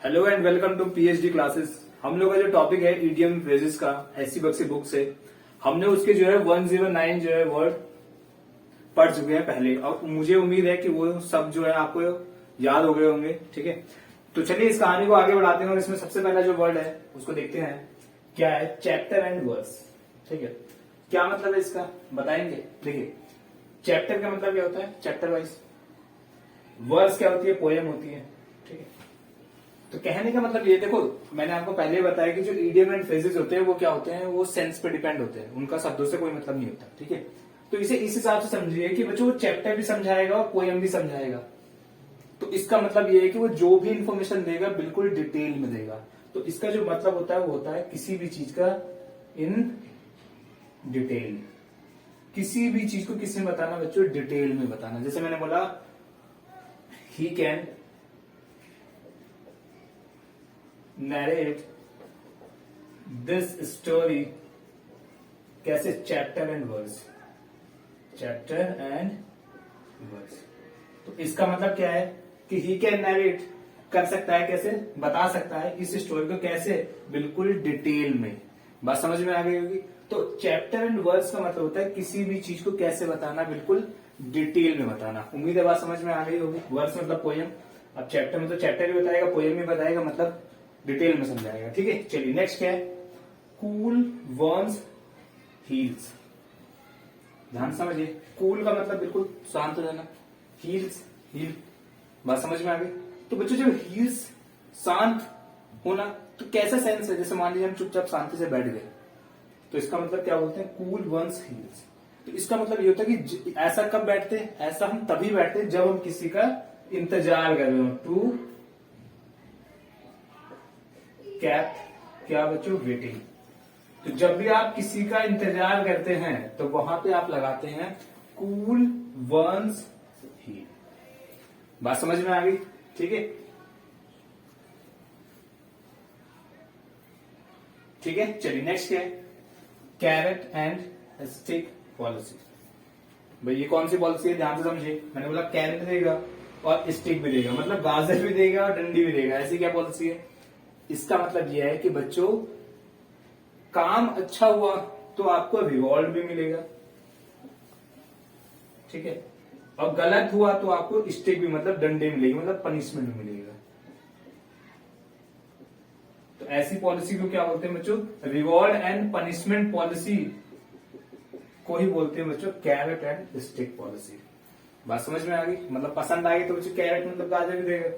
Hello and welcome to PhD classes. हम लोग का जो टॉपिक है ईडीएम फ्रेजेस का एससी बक्सी बुक से हमने उसके जो है 109 जो है वर्ड पढ़ चुके हैं पहले, और मुझे उम्मीद है कि वो सब जो है आपको याद हो गए होंगे। ठीक है, तो चलिए इस कहानी को आगे बढ़ाते हैं और इसमें सबसे पहला जो वर्ड है उसको देखते हैं क्या है। Chapter and verse. ठीक है, क्या मतलब है इसका बताएंगे। देखिए, चैप्टर का मतलब क्या होता है चैप्टर वाइज, वर्स क्या होती है पोएम होती है। ठीक है, तो कहने का मतलब ये देखो, मैंने आपको पहले ही बताया कि जो इडियम एंड फ्रेजेस होते हैं वो क्या होते हैं, वो सेंस पे डिपेंड होते हैं, उनका शब्दों से कोई मतलब नहीं होता। ठीक है, तो इसे इस हिसाब से समझिए कि बच्चों वो चैप्टर भी समझाएगा और पोएम भी समझाएगा। तो इसका मतलब ये है कि वो जो भी इंफॉर्मेशन देगा बिल्कुल डिटेल में देगा। तो इसका जो मतलब होता है वो होता है किसी भी चीज का इन डिटेल। किसी भी चीज को किसी में बताना बच्चों डिटेल में बताना। जैसे मैंने बोला he can narrate this story कैसे chapter and verse, chapter and verse. तो इसका मतलब क्या है कि ही कैन नरेट कर सकता है, कैसे बता सकता है इस स्टोरी को, कैसे बिल्कुल डिटेल में। बात समझ में आ गई होगी। तो चैप्टर एंड वर्स का मतलब होता है किसी भी चीज को कैसे बताना, बिल्कुल डिटेल में बताना। उम्मीद है बात समझ में आ गई होगी। वर्स मतलब पोएम, अब चैप्टर में तो चैप्टर भी बताएगा पोएम भी बताएगा, मतलब डिटेल में समझाएगा। ठीक है, चलिए नेक्स्ट क्या है। Cool varnas heels. ध्यान समझिए, कूल का मतलब बिल्कुल शांत हो जाना, हील्स हील। बात समझ में आ गई। तो बच्चों जब हील्स शांत होना तो कैसा सेंस है, जैसे मान लीजिए हम चुपचाप शांति से बैठ गए तो इसका मतलब क्या बोलते हैं कूल वर्न्स हील्स। तो इसका मतलब ये होता है कि ऐसा कब बैठते हैं, ऐसा हम तभी बैठते हैं जब हम किसी का इंतजार कर रहे हो। टू कैप क्या बच्चों वेटिंग। तो जब भी आप किसी का इंतजार करते हैं तो वहां पे आप लगाते हैं कूल वर्न्स हील। बात समझ में आ गई। ठीक है, ठीक है, चलिए नेक्स्ट क्या है। Carrot and stick policy. भाई ये कौन सी पॉलिसी है, ध्यान से समझिए। मैंने बोला कैरेट देगा और स्टिक भी देगा, मतलब गाजर भी देगा और डंडी भी देगा। ऐसी क्या पॉलिसी है। इसका मतलब यह है कि बच्चों काम अच्छा हुआ तो आपको रिवॉर्ड भी मिलेगा। ठीक है, और गलत हुआ तो आपको स्टिक भी मतलब डंडे मिलेगी, मतलब पनिशमेंट भी मिलेगा। तो ऐसी पॉलिसी को क्या बोलते हैं बच्चों, रिवॉर्ड एंड पनिशमेंट पॉलिसी को ही बोलते हैं बच्चों कैरेट एंड स्टिक पॉलिसी। बात समझ में आ गई। मतलब पसंद आई तो बच्चों कैरेट मतलब गाजर भी देगा,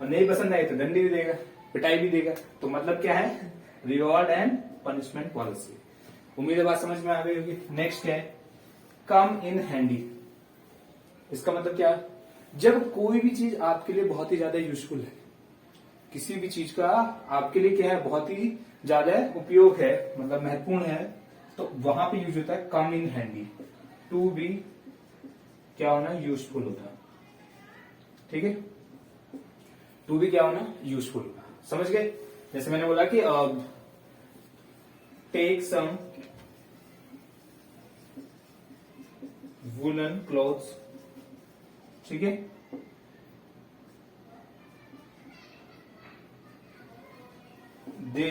और नहीं पसंद आई तो डंडी भी देगा, पिटाई भी देगा। तो मतलब क्या है, रिवॉर्ड एंड पनिशमेंट पॉलिसी। उम्मीद है बात समझ में आ गई होगी। नेक्स्ट क्या है, कम इन हैंडी। इसका मतलब क्या है, जब कोई भी चीज आपके लिए बहुत ही ज्यादा यूजफुल है, किसी भी चीज का आपके लिए क्या है बहुत ही ज्यादा उपयोग है, मतलब महत्वपूर्ण है, तो वहां पे यूज होता है कम इन हैंडी। टू बी क्या होना, यूजफुल होता। ठीक है, टू बी क्या होना, यूजफुल होना। समझ गए। जैसे मैंने बोला कि टेक सम वुलन क्लॉथ्स। ठीक है, दे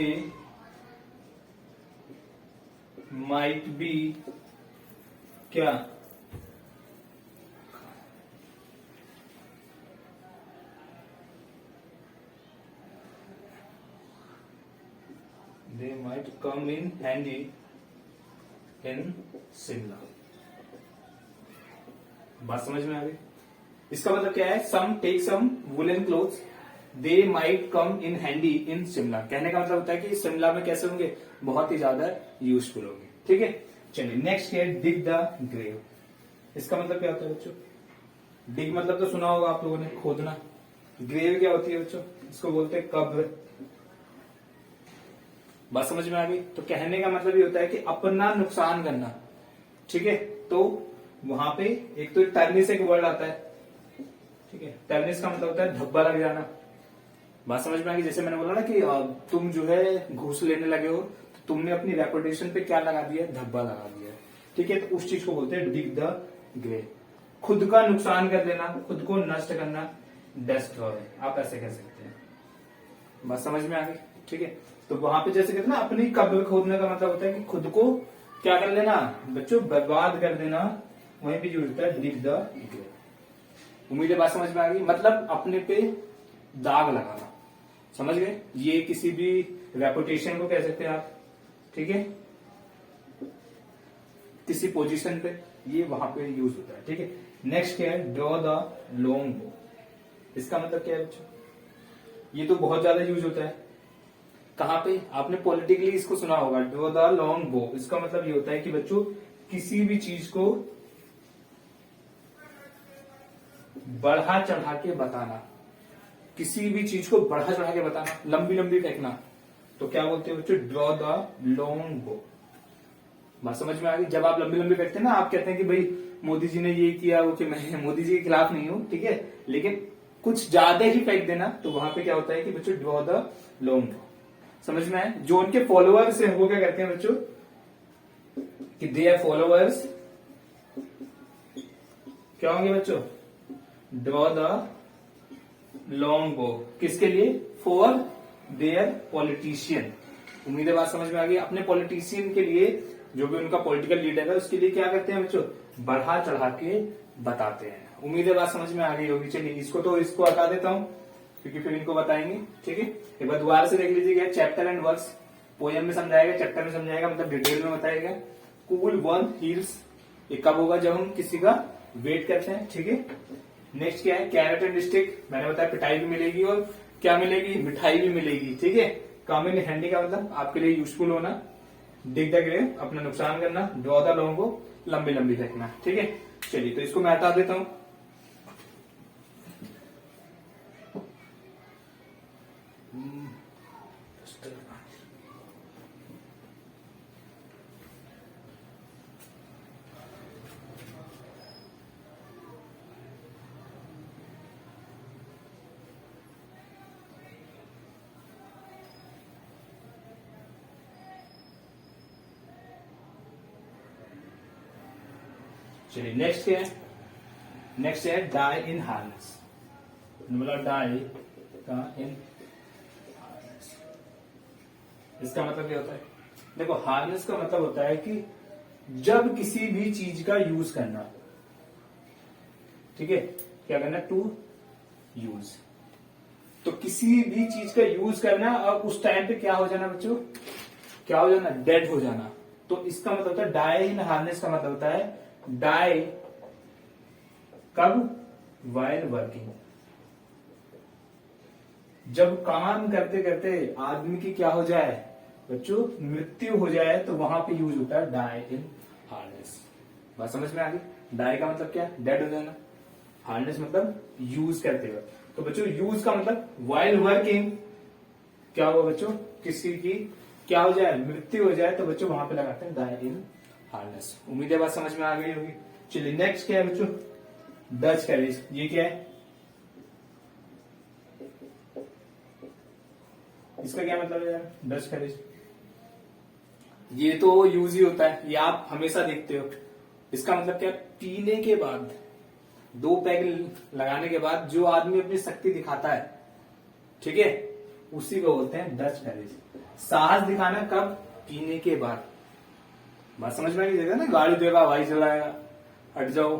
माइट बी क्या, they might come in handy in Shimla. बात समझ में आ गई। इसका मतलब क्या है, some take some woollen clothes they might come in handy in Shimla. कहने का मतलब होता है कि शिमला में कैसे होंगे, बहुत ही ज्यादा यूजफुल होंगे। ठीक है, चलिए नेक्स्ट क्या है, डिग द ग्रेव। इसका मतलब क्या होता है बच्चों, डिग मतलब तो सुना होगा आप लोगों ने, खोदना। ग्रेव क्या होती है बच्चों, इसको बोलते हैं कब्र। बात समझ में आ गई। तो कहने का मतलब ये होता है कि अपना नुकसान करना। ठीक है, तो वहां पे एक तो टर्निस एक वर्ड आता है। ठीक है, टर्निस का मतलब होता है धब्बा लग जाना। बात समझ में आ गई। जैसे मैंने बोला ना कि तुम जो है घूस लेने लगे हो, तो तुमने अपनी रेपुटेशन पे क्या लगा दिया, धब्बा लगा दिया। ठीक है, तो उस चीज को बोलते हैं डिग द ग्रेव। खुद का नुकसान कर देना, खुद को नष्ट करना, डिस्ट्रॉय, आप ऐसे कह सकते हैं। बात समझ में आ गई? ठीक है, तो वहां पे जैसे कहते हैं ना, अपनी कब्र खोदने का मतलब होता है कि खुद को क्या कर लेना बच्चों, बर्बाद कर देना। वहीं पे यूज होता है डिग द ग्रेव। उम्मीद है बात समझ में आ गई। मतलब अपने पे दाग लगाना, समझ गए? ये किसी भी रेपुटेशन को कह सकते हैं आप, ठीक है, किसी पोजीशन पे ये वहां पे यूज होता है। ठीक है, नेक्स्ट क्या है, ड्रॉ द लॉन्ग बो। इसका मतलब क्या है बच्चों? ये तो बहुत ज्यादा यूज होता है। कहां पे? आपने पॉलिटिकली इसको सुना होगा, ड्रॉ द लॉन्ग बो। इसका मतलब ये होता है कि बच्चों किसी भी चीज को बढ़ा चढ़ा के बताना, किसी भी चीज को बढ़ा चढ़ा के बताना, लंबी लंबी फेंकना, तो क्या बोलते हैं बच्चों? ड्रॉ द लॉन्ग बो। बात समझ में आ गई? जब आप लंबी लंबी फेंकते हैं ना, आप कहते हैं कि भाई मोदी जी ने ये किया वो, कि मैं मोदी जी के खिलाफ नहीं हूं, ठीक है, लेकिन कुछ ज्यादा ही फेंक देना, तो वहां पे क्या होता है कि बच्चों ड्रॉ द लॉन्ग बो। समझ में आए? जो उनके फॉलोअर्स हैं वो क्या करते हैं बच्चों, कि देयर फॉलोअर्स क्या होंगे बच्चों? ड्रॉ द लॉन्ग बो। किसके लिए? For their politician. उम्मीद है बात समझ में आ गई। अपने पॉलिटिशियन के लिए, जो भी उनका पॉलिटिकल लीडर है, उसके लिए क्या करते हैं बच्चों? बढ़ा चढ़ा के बताते हैं। उम्मीद है बात समझ में आ गई होगी। चलिए इसको हटा देता हूं, क्योंकि फिर इनको बताएंगे। ठीक है, एक बार दोबारा से देख लीजिएगा। चैप्टर एंड वर्क्स पोएम में समझाएगा, चैप्टर में समझाएगा, मतलब डिटेल में बताएगा। कूल वन हील्स, ये कब होगा? जब हम किसी का वेट करते हैं। ठीक है, नेक्स्ट क्या है? Carrot and stick. मैंने बताया पिटाई भी मिलेगी और क्या मिलेगी? मिठाई भी मिलेगी। ठीक है, कॉमन हैंडी का मतलब आपके लिए यूजफुल होना। डिग द ग्रेव, अपना नुकसान करना। ड्रॉ द लॉन्ग बो, लंबी लंबी फेंकना। ठीक है, चलिए तो इसको मैं हटा देता हूं। चलिए नेक्स्ट क्या है? नेक्स्ट है डाई इन हार्नेस। मतलब डाई का इन हार्नेस, इसका मतलब क्या होता है? देखो, हार्नेस का मतलब होता है कि जब किसी भी चीज का यूज करना, ठीक है, क्या करना? To use. तो किसी भी चीज का यूज करना और उस टाइम पे क्या हो जाना बच्चों? क्या हो जाना? डेड हो जाना। तो इसका मतलब होता है डाई इन हार्नेस का मतलब होता है डाई कब? While working. जब काम करते करते आदमी की क्या हो जाए बच्चों? मृत्यु हो जाए, तो वहां पे यूज होता है डाई इन हार्नेस। बात समझ में आ गई? डाई का मतलब क्या? डेड हो जाना। हार्नेस मतलब यूज करते हुए। तो बच्चों यूज का मतलब वाइल वर्किंग क्या हुआ बच्चों? किसी की क्या हो जाए? मृत्यु हो जाए, तो बच्चों वहां पे लगाते हैं डाई इन हार्नेस। उम्मीद है बात समझ में आ गई होगी। चलिए नेक्स्ट क्या है बच्चों? Dutch carriage. ये क्या है? इसका क्या मतलब है यार? डच कैरेज, ये तो यूज ही होता है, ये आप हमेशा देखते हो। इसका मतलब क्या? पीने के बाद, 2 पैग लगाने के बाद जो आदमी अपनी शक्ति दिखाता है, ठीक है, उसी को बोलते हैं डच कैरेज। साहस दिखाना कब? पीने के बाद। बात समझ में नहीं देगा ना, गाड़ी देगा, भाई चलाएगा, हट जाओ,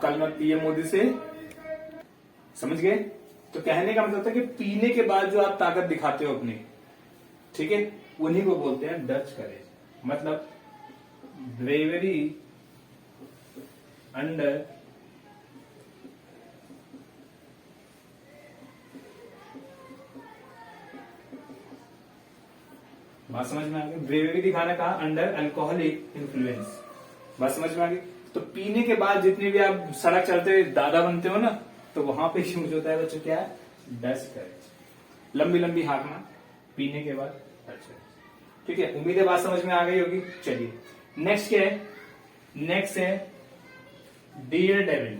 कल मैं पीएम मोदी से, समझ गए? तो कहने का मतलब था कि पीने के बाद जो आप ताकत दिखाते हो अपनी, ठीक है, उन्हीं को बोलते हैं डच करेज। मतलब ब्रेवरी अंडर बात समझ में आ गई? ब्रेवरी दिखाना कहा? Under alcoholic influence. बात समझ में आ गई? तो पीने के बाद जितने भी आप सड़क चलते दादा बनते हो ना, तो वहां पे यूज होता है बच्चों क्या है? डच करेज। लंबी लंबी हाँकना पीने के बाद, अच्छा, ठीक है। उम्मीद है बात समझ में आ गई होगी। चलिए नेक्स्ट क्या है? नेक्स्ट है डियर डेविल।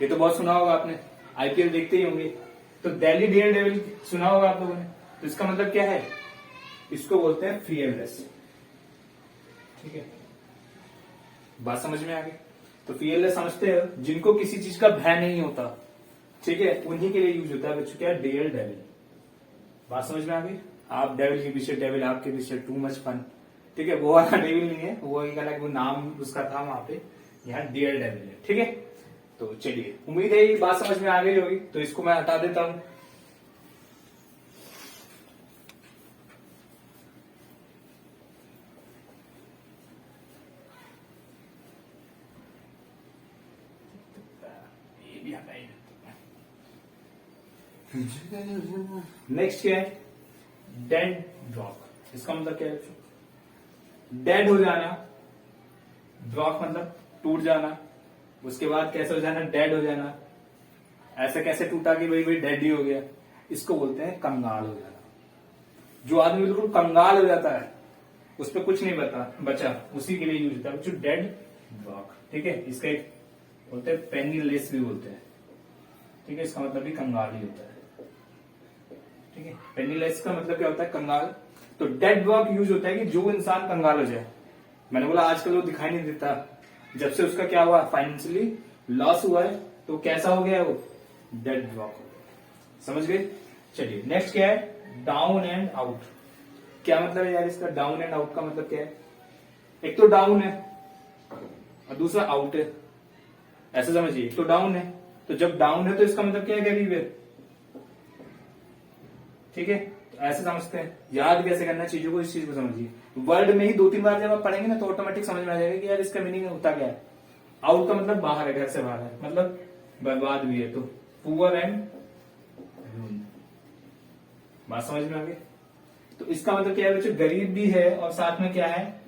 ये तो बहुत सुना होगा आपने, आईपीएल देखते ही होंगे। तो दिल्ली डियर डेविल सुना होगा आप लोगों ने। तो इसका मतलब क्या है? इसको बोलते हैं फियरलेस। ठीक है, बात समझ में आ गई? तो फियरलेस समझते हो, जिनको किसी चीज का भय नहीं होता, ठीक है, उन्हीं के लिए यूज होता है बच्चों क्या? Daredevil. बात समझ में आ गई? आप डेविल के पीछे, डेविल आपके पीछे, टू मच फन। ठीक है, वो वाला डेविल नहीं है, वो एक अलग वो नाम उसका था वहां पे, यहाँ डियर डेविल है। ठीक है, तो चलिए, उम्मीद है ये बात समझ में आ गई होगी। तो इसको मैं हटा देता हूं। ये भी हटा ही देता हूं। नेक्स्ट क्या है? Dead drop. इसका मतलब क्या है? डेड हो जाना, ड्रॉप मतलब टूट जाना, उसके बाद कैसे हो जाना? डेड हो जाना। ऐसे कैसे टूटा कि भाई डेड ही हो गया? इसको बोलते हैं कंगाल हो जाना। जो आदमी बिल्कुल कंगाल हो जाता है, उस पर कुछ नहीं बचा, उसी के लिए यूज होता है जो डेड ड्रॉप। ठीक है, इसका एक बोलते हैं पेनीलेस भी बोलते हैं। ठीक है, इसका मतलब भी कंगाल ही होता है। ठीक है, पेनीलेस का मतलब क्या होता है? कंगाल। तो डेड वर्क यूज होता है कि जो इंसान कंगाल हो जाए। मैंने बोला आजकल वो दिखाई नहीं देता, जब से उसका क्या हुआ, फाइनेंशियली लॉस हुआ है, तो कैसा हो गया? वो डेड वर्क हो गया। समझ गए? चलिए, नेक्स्ट क्या है? Down and out. क्या मतलब है यार इसका? डाउन एंड आउट का मतलब क्या है? एक तो डाउन है और दूसरा आउट है, ऐसा समझिए। एक तो डाउन है, तो जब डाउन है तो इसका मतलब क्या है? गरीब है। ठीक है, तो ऐसे समझते हैं। याद कैसे करना चीजों को, इस चीज को समझिए। वर्ड में ही 2-3 बार जब आप पढ़ेंगे ना, तो ऑटोमेटिक समझ में आ जाएगा कि यार इसका मीनिंग होता क्या है। आउट का मतलब बाहर है, घर से बाहर है, मतलब बर्बाद भी है। तो पुअर एंड रूइंड। बात समझ में आ गई? तो इसका मतलब क्या है बच्चों? गरीब भी है और साथ में क्या है,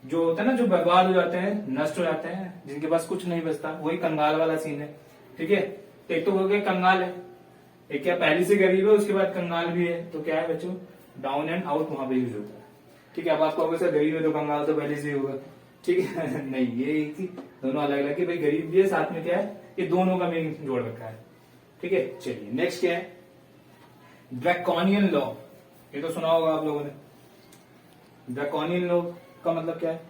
जो होता है ना, जो बर्बाद हो जाते हैं, नष्ट हो जाते हैं, जिनके पास कुछ नहीं बचता, वही कंगाल वाला सीन है। ठीक है, तो एक तो हो गया कंगाल है, एक क्या पहले से गरीब है, उसके बाद कंगाल भी है। तो क्या है बच्चों? डाउन एंड आउट वहां पे यूज होता है। ठीक है, अब आपको अगर गरीब है तो कंगाल तो पहले से ही होगा। ठीक है नहीं, ये एक ही, दोनों अलग अलग है भाई। गरीब भी है, साथ में क्या है, ये दोनों का मीनिंग जोड़ रखा है। ठीक है, चलिए नेक्स्ट क्या है? Draconian law. ये तो सुना होगा आप लोगों ने। ड्रैकोनियन लॉ का मतलब क्या है?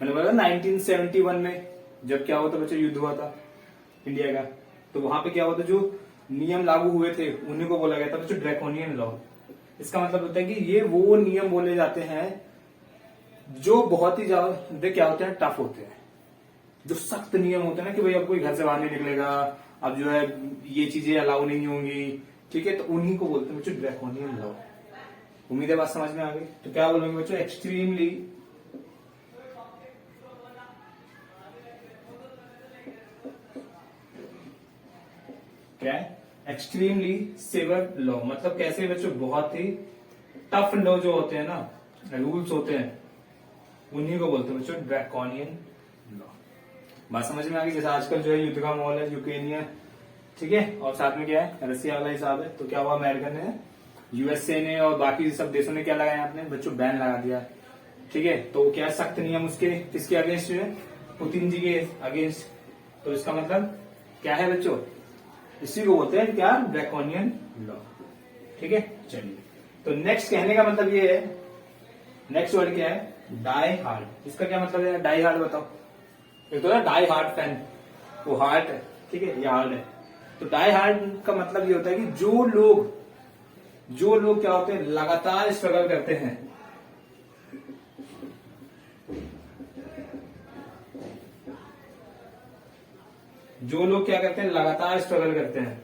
मैंने बोला 1971 में जब क्या हुआ था बच्चों? युद्ध हुआ था इंडिया का। तो वहां पे क्या हुआ था? जो नियम लागू हुए थे उन्हीं को बोला गया था बच्चों ड्रैकोनियन लॉ। इसका मतलब होता है कि ये वो नियम बोले जाते हैं जो बहुत ही ज्यादा क्या होते हैं? टफ होते हैं। जो सख्त नियम होते हैं ना, कि भाई अब कोई घर से बाहर नहीं निकलेगा, अब जो है ये चीजें अलाउ नहीं होंगी। ठीक है, तो उन्हीं को बोलते हैं बच्चों ड्रैकोनियन लॉ। उम्मीद है बात समझ में आ गई। तो क्या बोलेंगे बच्चों? एक्सट्रीमली क्या है? Extremely severe law. मतलब कैसे बच्चों? बहुत ही टफ लॉ जो होते हैं ना, रूल्स होते हैं, उन्हीं को बोलते हैं बच्चों ड्रैकोनियन लॉ। बात समझ में आ गई? जैसे आजकल जो है युद्ध का माहौल है, यूक्रेनिया, ठीक है, और साथ में क्या है? रसिया वाला हिसाब है। तो क्या हुआ? अमेरिका ने, यूएसए ने और बाकी सब देशों ने क्या लगाया? आपने बच्चों बैन लगा दिया। ठीक है, तो क्या सख्त नियम उसके किसके अगेंस्ट है? पुतिन जी के अगेंस्ट। तो इसका मतलब क्या है बच्चों? इसी को बोलते हैं क्या? Draconian law. ठीक है, चलिए, तो नेक्स्ट कहने का मतलब ये है, नेक्स्ट वर्ड क्या है? Die hard. इसका क्या मतलब है? डाई हार्ड बताओ। एक तो है डाई हार्ड फैन, वो हार्ट है, ठीक है, ये हार्ड है। तो डाई हार्ड का मतलब ये होता है कि जो लोग क्या होते हैं? लगातार स्ट्रगल करते हैं। जो लोग क्या करते हैं? लगातार स्ट्रगल करते हैं,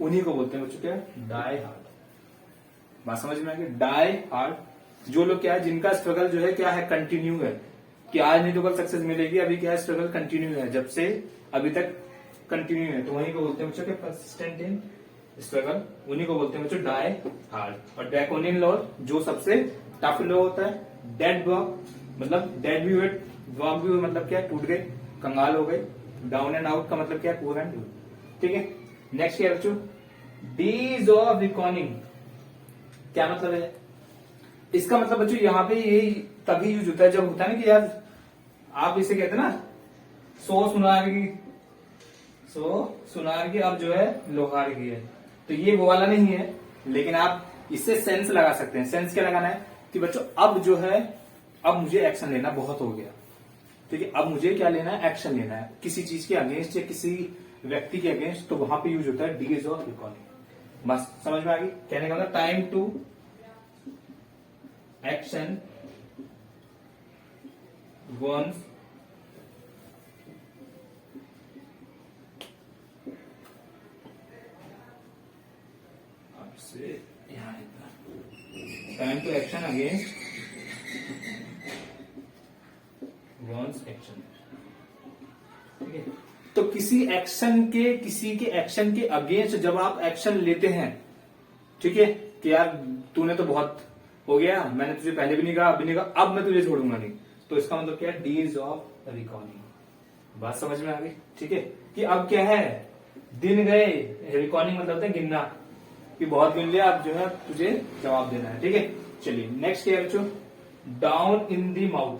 उन्हीं को बोलते हैं बच्चों क्या? Die hard. बात समझ में आ गई? Die hard. जो लोग क्या है? जिनका स्ट्रगल जो है क्या है? कंटिन्यू है, कि आज नहीं तो कल सक्सेस मिलेगी। अभी क्या है? स्ट्रगल कंटिन्यू है, जब से अभी तक कंटिन्यू है, तो वहीं को बोलते हैं बच्चों के परसिस्टेंट इन स्ट्रगल। उन्हीं को बोलते हैं बच्चों डाई हार्ड। और ड्रैकोनियन लॉ जो सबसे टफ लॉ होता है। डेड वर्क मतलब डेड भी हुए, वर्क भी हुए, मतलब क्या? टूट गए, कंगाल हो गए। डाउन एंड आउट का मतलब क्या? Poor and ruined. ठीक है, नेक्स्ट क्या है बच्चों? Days of recording. क्या मतलब है? इसका मतलब बच्चों यहाँ पे ये तभी यूज होता है जब होता है ना कि यार आप इसे कहते हैं ना, सो सुनार की अब जो है लोहार की है। तो ये वो वाला नहीं है, लेकिन आप इससे सेंस लगा सकते हैं। सेंस क्या लगाना है कि बच्चों अब जो है, अब मुझे एक्शन लेना बहुत हो गया। ठीक है, अब मुझे क्या लेना है? एक्शन लेना है किसी चीज के अगेंस्ट या किसी व्यक्ति के अगेंस्ट। तो वहां पे यूज होता है डेज ऑफ रिकॉर्डिंग। बस समझ में आ गई। कहने का मतलब time to action one's time to action against one's action. ठीक है, तो किसी के एक्शन के अगेंस्ट जब आप एक्शन लेते हैं, ठीक है, कि यार तूने तो बहुत हो गया, मैंने तुझे पहले भी नहीं कहा, अभी नहीं कहा, अब मैं तुझे छोड़ूंगा नहीं, तो इसका मतलब क्या है, डेज ऑफ रिकॉर्डिंग। बात समझ में आ गई। ठीक है, कि अब क्या है, दिन गए, रिकॉर्डिंग मतलब होता है गिनना, कि बहुत गिन लिया, अब जो है तुझे जवाब देना है। ठीक है, चलिए नेक्स्ट क्या है बच्चों, down in the mouth.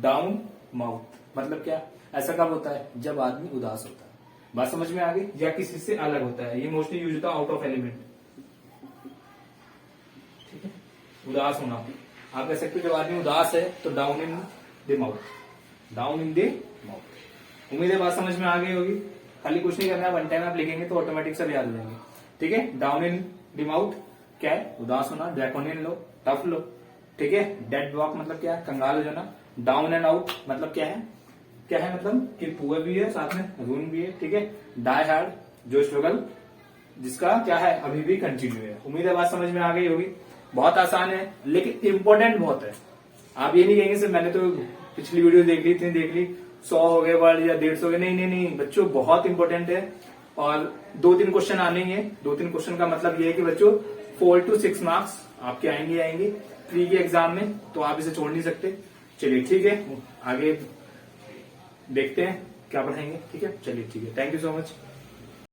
Down mouth मतलब क्या, ऐसा कब होता है, जब आदमी उदास होता है। बात समझ में आ गई, या किसी से अलग होता है। ये मोस्टली यूज होता है आउट ऑफ एलिमेंट। ठीक है, उदास होना, आप कह सकते हो जब आदमी उदास है तो down in the mouth, down in the mouth. उम्मीद है बात समझ में आ गई होगी। खाली कुछ नहीं करना है, वन टाइम आप लिखेंगे तो ऑटोमेटिक सब याद हो जाएंगे। ठीक है, डाउन इन द माउथ क्या है, उदास होना। ड्रैकोनियन लो, टफ लो। ठीक है, डेड वॉक मतलब क्या है, कंगाल हो जाना। डाउन एंड आउट मतलब क्या है, मतलब कि पुअर भी है साथ में रून भी है। ठीक है, डाई हार्ड जो स्ट्रगल जिसका क्या है अभी भी कंटिन्यू है। उम्मीद है बात समझ में आ गई होगी। बहुत आसान है लेकिन इंपॉर्टेंट बहुत है। आप ये नहीं कहेंगे सर मैंने तो पिछली वीडियो देख ली, इतनी देख ली, 100 हो गए वर्ड या 150 हो गए। नहीं नहीं नहीं बच्चों, बहुत इंपॉर्टेंट है। और 2-3 क्वेश्चन आने ही है। 2-3 क्वेश्चन का मतलब ये है कि बच्चों 4 to 6 मार्क्स आपके आएंगे प्री के एग्जाम में, तो आप इसे छोड़ नहीं सकते। चलिए ठीक है, आगे देखते हैं क्या पढ़ाएंगे। ठीक है, चलिए ठीक है, थैंक यू सो मच।